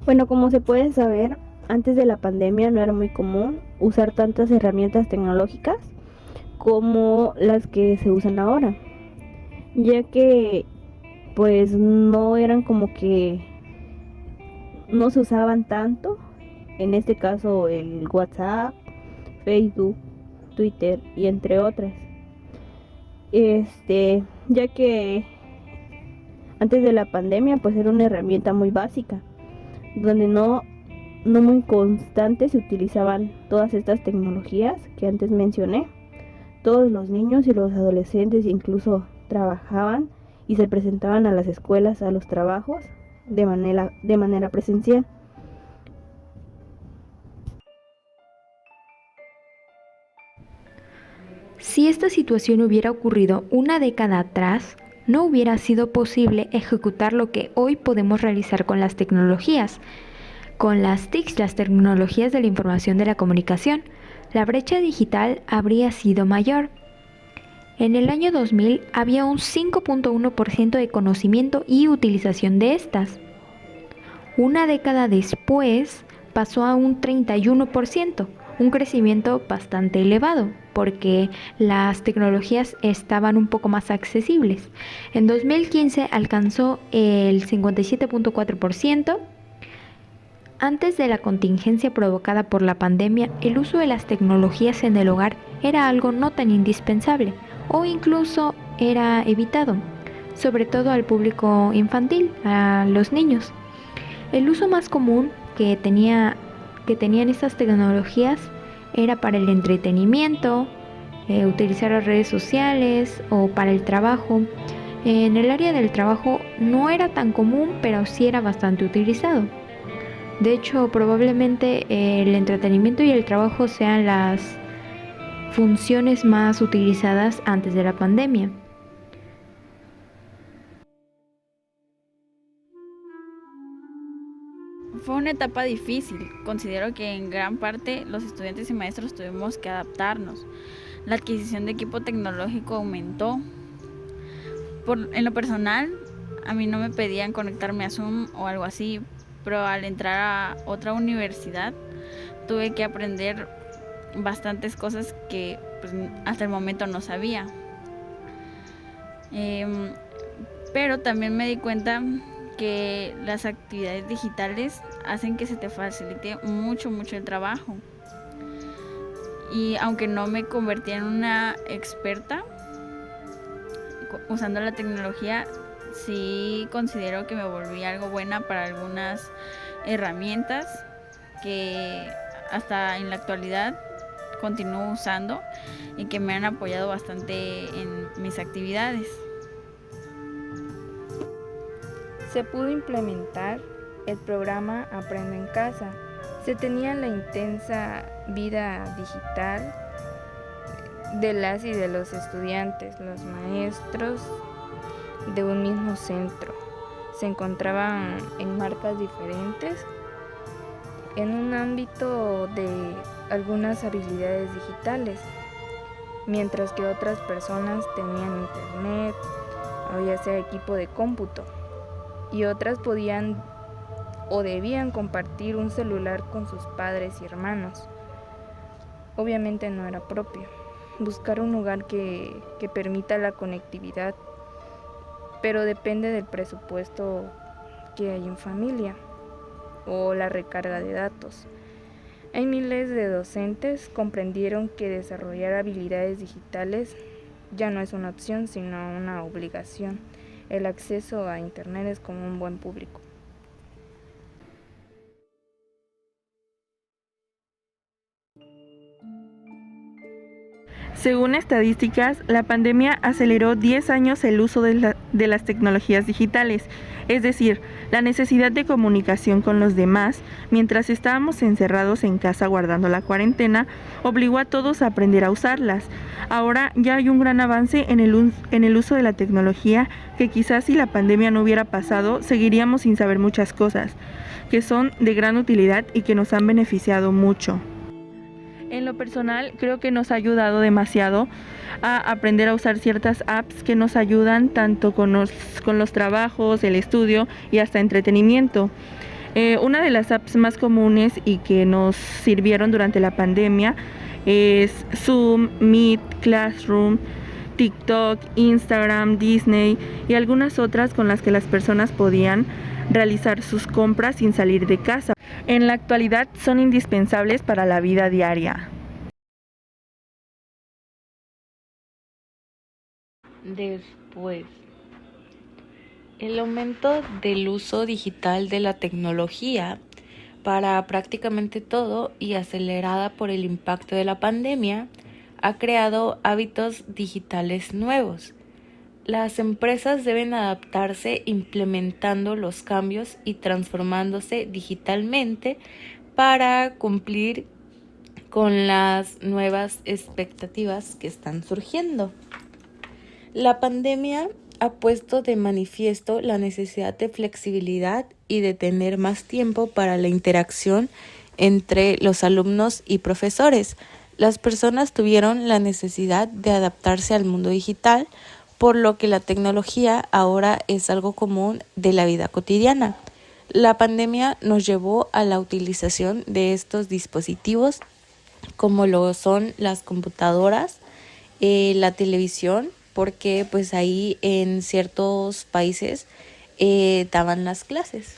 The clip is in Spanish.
Bueno, como se puede saber, antes de la pandemia no era muy común usar tantas herramientas tecnológicas como las que se usan ahora, ya que pues no eran como que no se usaban tanto, en este caso el WhatsApp, Facebook, Twitter y entre otras. Ya que antes de la pandemia pues era una herramienta muy básica, donde no muy constante se utilizaban todas estas tecnologías que antes mencioné. Todos los niños y los adolescentes incluso trabajaban y se presentaban a las escuelas, a los trabajos de manera presencial. Si esta situación hubiera ocurrido una década atrás, no hubiera sido posible ejecutar lo que hoy podemos realizar con las tecnologías. Con las TICs, las tecnologías de la información de la comunicación, la brecha digital habría sido mayor. En el año 2000 había un 5.1% de conocimiento y utilización de estas. Una década después pasó a un 31%, un crecimiento bastante elevado, porque las tecnologías estaban un poco más accesibles. En 2015 alcanzó el 57.4%. Antes de la contingencia provocada por la pandemia, el uso de las tecnologías en el hogar era algo no tan indispensable o incluso era evitado, sobre todo al público infantil, a los niños. El uso más común que tenían estas tecnologías era para el entretenimiento, utilizar las redes sociales o para el trabajo. En el área del trabajo no era tan común, pero sí era bastante utilizado. De hecho, probablemente el entretenimiento y el trabajo sean las funciones más utilizadas antes de la pandemia. Fue una etapa difícil. Considero que en gran parte los estudiantes y maestros tuvimos que adaptarnos. La adquisición de equipo tecnológico aumentó. En lo personal, a mí no me pedían conectarme a Zoom o algo así, pero al entrar a otra universidad tuve que aprender bastantes cosas que pues, hasta el momento no sabía. Eh, pero también me di cuenta que las actividades digitales hacen que se te facilite mucho el trabajo. Y aunque no me convertí en una experta usando la tecnología, sí considero que me volví algo buena para algunas herramientas que hasta en la actualidad continúo usando y que me han apoyado bastante en mis actividades. Se pudo implementar el programa Aprendo en Casa. Se tenía la intensa vida digital de las y de los estudiantes, los maestros de un mismo centro. Se encontraban en marcas diferentes en un ámbito de algunas habilidades digitales, mientras que otras personas tenían internet o ya sea equipo de cómputo y otras podían o debían compartir un celular con sus padres y hermanos. Obviamente no era propio. Buscar un lugar que permita la conectividad, pero depende del presupuesto que hay en familia o la recarga de datos. Hay miles de docentes comprendieron que desarrollar habilidades digitales ya no es una opción, sino una obligación. El acceso a Internet es como un buen público. Según estadísticas, la pandemia aceleró 10 años el uso de las tecnologías digitales, es decir, la necesidad de comunicación con los demás mientras estábamos encerrados en casa guardando la cuarentena, obligó a todos a aprender a usarlas. Ahora ya hay un gran avance en el uso de la tecnología que quizás si la pandemia no hubiera pasado, seguiríamos sin saber muchas cosas, que son de gran utilidad y que nos han beneficiado mucho. En lo personal, creo que nos ha ayudado demasiado a aprender a usar ciertas apps que nos ayudan tanto con los trabajos, el estudio y hasta entretenimiento. Una de las apps más comunes y que nos sirvieron durante la pandemia es Zoom, Meet, Classroom, TikTok, Instagram, Disney y algunas otras con las que las personas podían realizar sus compras sin salir de casa. En la actualidad son indispensables para la vida diaria. Después, el aumento del uso digital de la tecnología para prácticamente todo y acelerada por el impacto de la pandemia, ha creado hábitos digitales nuevos. Las empresas deben adaptarse implementando los cambios y transformándose digitalmente para cumplir con las nuevas expectativas que están surgiendo. La pandemia ha puesto de manifiesto la necesidad de flexibilidad y de tener más tiempo para la interacción entre los alumnos y profesores. Las personas tuvieron la necesidad de adaptarse al mundo digital, por lo que la tecnología ahora es algo común de la vida cotidiana. La pandemia nos llevó a la utilización de estos dispositivos, como lo son las computadoras, la televisión, porque pues ahí en ciertos países daban las clases.